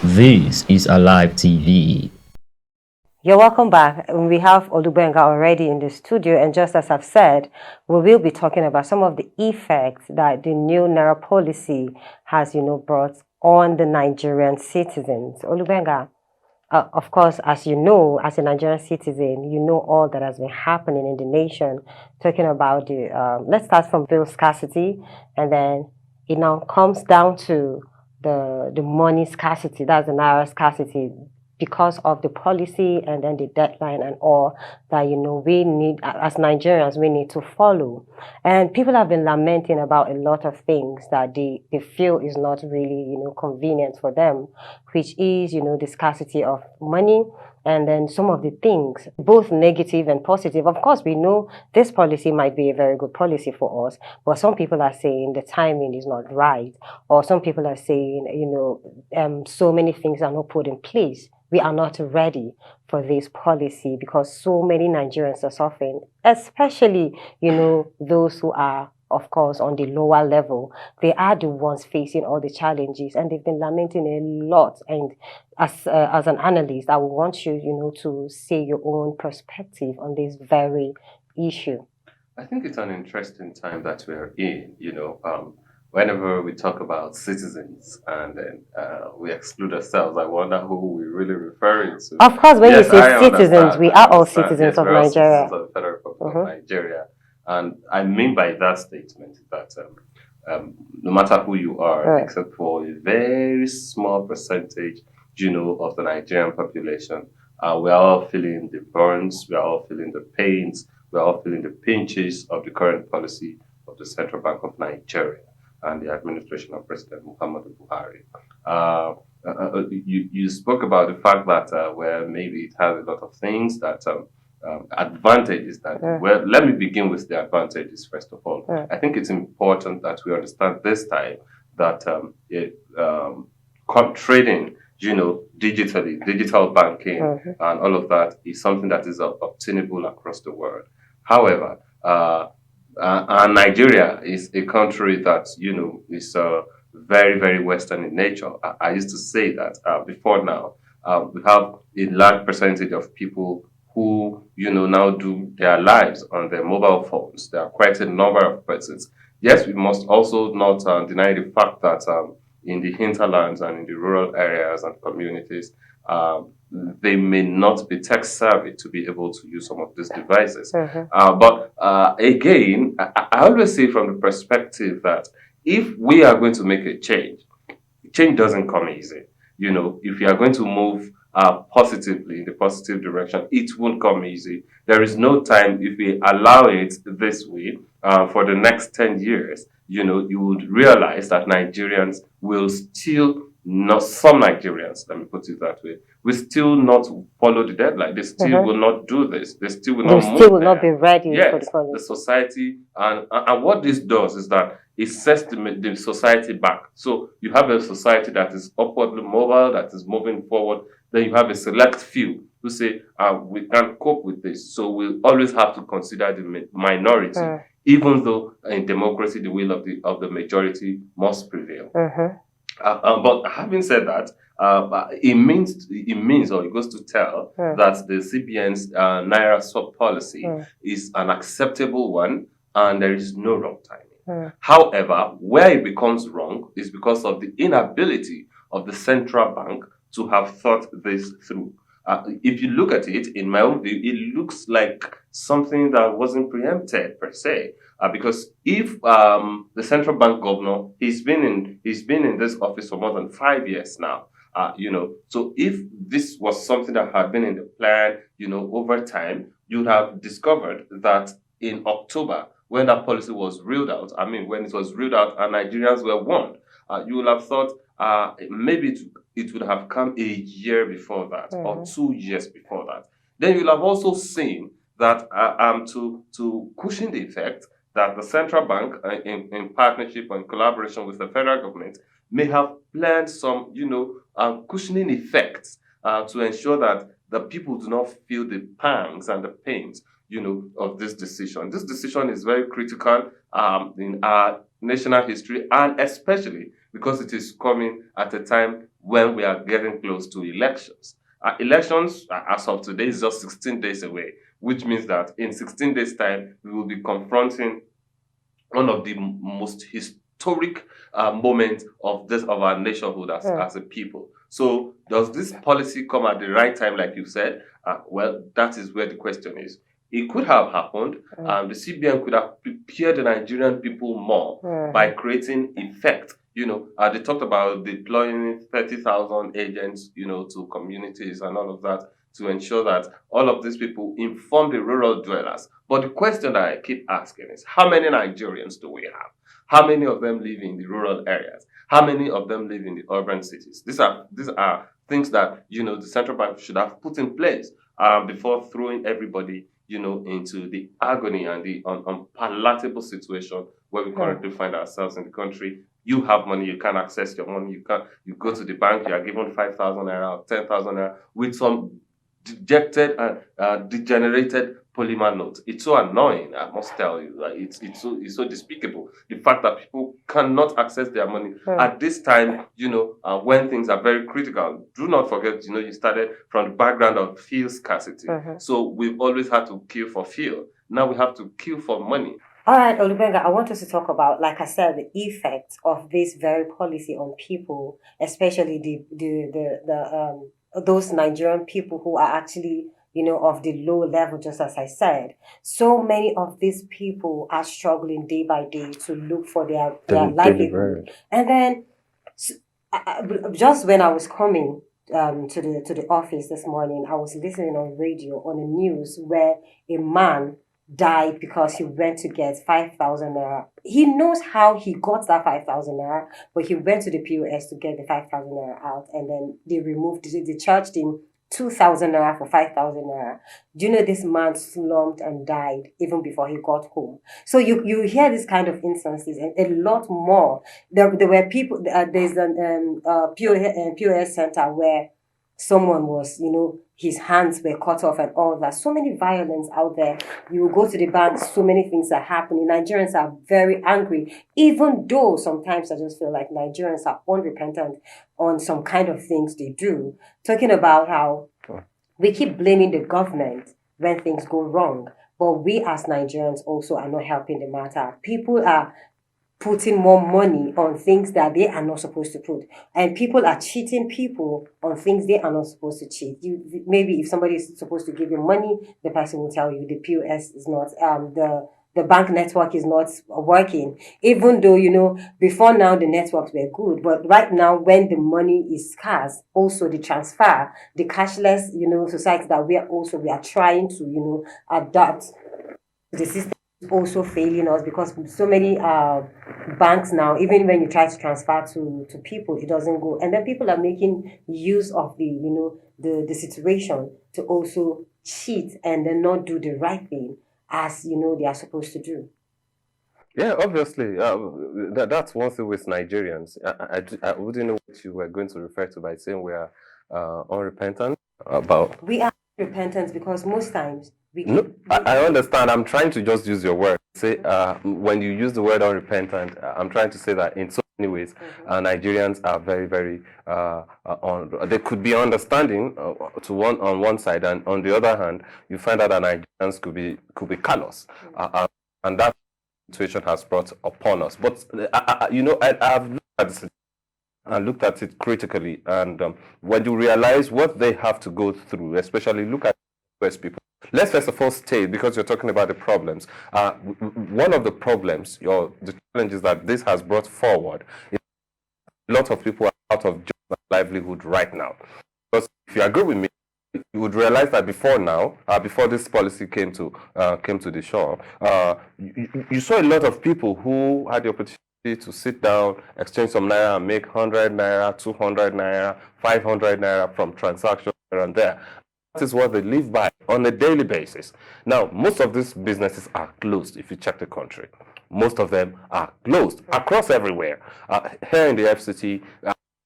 This is Alive TV. You're welcome back. We have Olubenga already in the studio, and just as I've said, we will be talking about some of the effects that the new NAIRA policy has, brought on the Nigerian citizens. Olubenga, of course, as you know, as a Nigerian citizen, you know all that has been happening in the nation. Talking about let's start from bill scarcity, and then it now comes down to the money scarcity. That's the naira scarcity because of the policy and then the deadline and all that we need as Nigerians we need to follow. And people have been lamenting about a lot of things that they feel is not really convenient for them, which is the scarcity of money, and then some of the things, both negative and positive. Of course, we know this policy might be a very good policy for us, but some people are saying the timing is not right, or some people are saying, so many things are not put in place. We are not ready for this policy because so many Nigerians are suffering, especially, those who are, of course, on the lower level. They are the ones facing all the challenges, and they've been lamenting a lot. And as an analyst, I would want you, to say your own perspective on this very issue. I think it's an interesting time that we're in. Whenever we talk about citizens and then we exclude ourselves, I wonder who we're really referring to. Of course, when Yes, you say I citizens, understand. we I are all understand. citizens Yes, of we're all Nigeria. citizens of the Federal Republic of Nigeria. And I mean by that statement that no matter who you are, except for a very small percentage, of the Nigerian population, we're all feeling the burns, we're all feeling the pains, we're all feeling the pinches of the current policy of the Central Bank of Nigeria and the administration of President Muhammadu Buhari. You spoke about the fact that where maybe it has a lot of things that advantages that. Well, let me begin with the advantages first of all. I think it's important that we understand this time that trading, digitally, digital banking, and all of that is something that is obtainable across the world. However, and Nigeria is a country that is very, very Western in nature. I used to say that before now. We have a large percentage of people who now do their lives on their mobile phones. There are quite a number of persons. Yes, we must also not deny the fact that in the hinterlands and in the rural areas and communities, they may not be tech savvy to be able to use some of these devices. But again, I always say from the perspective that if we are going to make a change doesn't come easy. If you are going to move positively in the positive direction, it won't come easy. There is no time if we allow it this way for the next 10 years. You would realize that Nigerians will still not, some Nigerians, let me put it that way, will still not follow the deadline. They still will not do this. They still will not move. They still will not be ready for the policy. The society, and what this does is that it sets the society back. So you have a society that is upwardly mobile, that is moving forward. Then you have a select few who say, we can't cope with this. So we'll always have to consider the minority, even though in democracy, the will of the majority must prevail. But having said that, it means, or it goes to tell that the CBN's NAIRA swap policy is an acceptable one, and there is no wrong timing. However, where it becomes wrong is because of the inability of the central bank to have thought this through. If you look at it, in my own view, it looks like something that wasn't preempted per se. Because if the central bank governor, he's been in this office for more than 5 years now. So if this was something that had been in the plan, over time, you'd have discovered that in October, when that policy was rolled out, when it was rolled out and Nigerians were warned, you would have thought maybe it would have come a year before that or 2 years before that. Then you'll have also seen that to cushion the effect, that the central bank, in partnership and collaboration with the federal government, may have planned some, cushioning effects to ensure that the people do not feel the pangs and the pains, of this decision. This decision is very critical in our national history, and especially because it is coming at a time when we are getting close to elections. Elections, as of today, is just 16 days away, which means that in 16 days' time, we will be confronting one of the most historic moments of our nationhood as a people. So, does this policy come at the right time, like you said? Well, that is where the question is. It could have happened. The CBN could have prepared the Nigerian people more by creating effect. They talked about deploying 30,000 agents, to communities and all of that to ensure that all of these people inform the rural dwellers. But the question that I keep asking is, how many Nigerians do we have? How many of them live in the rural areas? How many of them live in the urban cities? These are things that, the central bank should have put in place before throwing everybody, into the agony and the unpalatable situation where we currently find ourselves in the country. You have money, you can't access your money, you go to the bank, you are given 5,000 naira or 10,000 naira with some dejected and degenerated polymer notes. It's so annoying, I must tell you. Like it's so despicable. The fact that people cannot access their money at this time, when things are very critical. Do not forget, you started from the background of fuel scarcity. So we've always had to kill for fuel. Now we have to kill for money. All right, Olubenga, I want us to talk about, like I said, the effects of this very policy on people, especially those Nigerian people who are actually, of the low level, just as I said. So many of these people are struggling day by day to look for their livelihood. And then, just when I was coming to the office this morning, I was listening on radio on the news where a man died because he went to get 5,000 naira. He knows how he got that 5,000 naira, but he went to the POS to get the 5,000 naira out, and then they charged him 2,000 naira for 5,000 naira. Do you know this man slumped and died even before he got home? So you hear this kind of instances and a lot more. There were people. There's a POS center where someone was, his hands were cut off and all that. So many violence out there. You go to the bank, so many things are happening. Nigerians are very angry, even though sometimes I just feel like Nigerians are unrepentant on some kind of things they do. Talking about how we keep blaming the government when things go wrong, but we as Nigerians also are not helping the matter. People are putting more money on things that they are not supposed to put, and people are cheating people on things they are not supposed to cheat. Maybe if somebody is supposed to give you money, the person will tell you the POS is not the bank network is not working, even though before now the networks were good, but right now when the money is scarce, also the transfer, the cashless society that we are trying to adapt, the system also failing us because so many banks now, even when you try to transfer to people, it doesn't go, and then people are making use of the situation to also cheat and then not do the right thing as they are supposed to do. Yeah, obviously, that's one thing with Nigerians. I wouldn't know what you were going to refer to by saying we are unrepentant about. We are unrepentant because most times No, I understand. I'm trying to just use your word. Say when you use the word unrepentant, I'm trying to say that in so many ways, Nigerians are very, very they could be understanding on one side, and on the other hand, you find out that Nigerians could be callous, and that situation has brought upon us. But I've looked at this and looked at it critically, and when you realize what they have to go through, especially look at West people. Let's first of all state, because you're talking about the problems. One of the problems, the challenges that this has brought forward, is a lot of people are out of job and livelihood right now. Because if you agree with me, you would realize that before this policy came to the shore, you saw a lot of people who had the opportunity to sit down, exchange some naira, and make 100 naira, 200 naira, 500 naira from transactions here and there. That is what they live by on a daily basis. Now, most of these businesses are closed if you check the country. Most of them are closed across everywhere. Here in the FCT,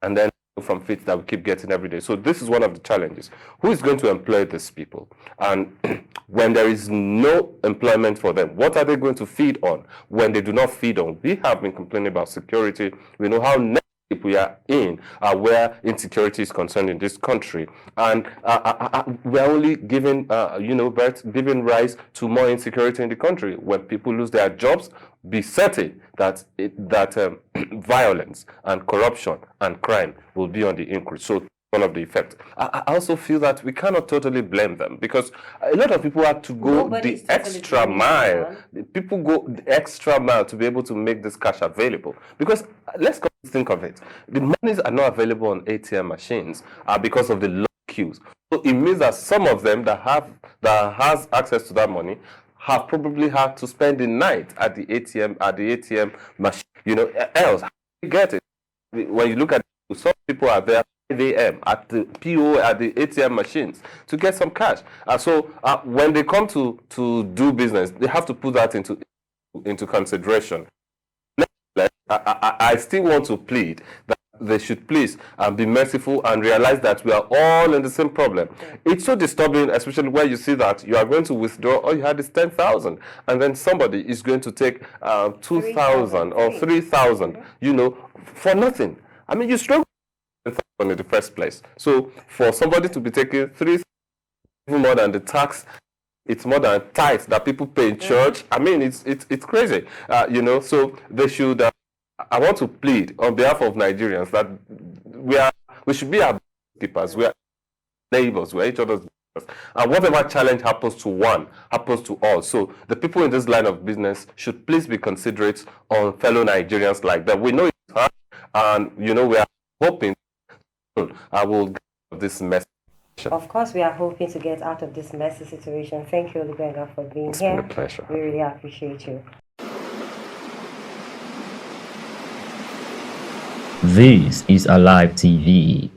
and then from faith that we keep getting every day. So this is one of the challenges. Who is going to employ these people? And when there is no employment for them, what are they going to feed on when they do not feed on? We have been complaining about security. We know how negative we are in where insecurity is concerned in this country, and we're only giving giving rise to more insecurity in the country. When people lose their jobs, be certain that violence and corruption and crime will be on the increase. So one of the effects. I also feel that we cannot totally blame them, because a lot of people have to go the extra mile. People go the extra mile to be able to make this cash available. Because let's think of it. The monies are not available on ATM machines because of the long queues. So it means that some of them that has access to that money have probably had to spend the night at the ATM machine. Else how do you get it? When you look at it, some people are there 5 a.m. at the ATM machines to get some cash. So when they come to do business, they have to put that into consideration. I still want to plead that they should please be merciful and realize that we are all in the same problem. It's so disturbing, especially when you see that you are going to withdraw, all you had is 10,000, and then somebody is going to take 2,000 or 3,000, for nothing. I mean, you struggle in the first place. So for somebody to be taking 3,000, even more than the tax, it's more than tithes that people pay in church. I mean, it's crazy, So they should. I want to plead on behalf of Nigerians that we should be our keepers. We are neighbors. We are each other's neighbors. And whatever challenge happens to one, happens to all. So the people in this line of business should please be considerate on fellow Nigerians like that. We know it's hard, and we are hoping I will get this message. Of course, we are hoping to get out of this messy situation. Thank you, Olubenga, for being here. It's been a pleasure. We really appreciate you. This is Alive TV.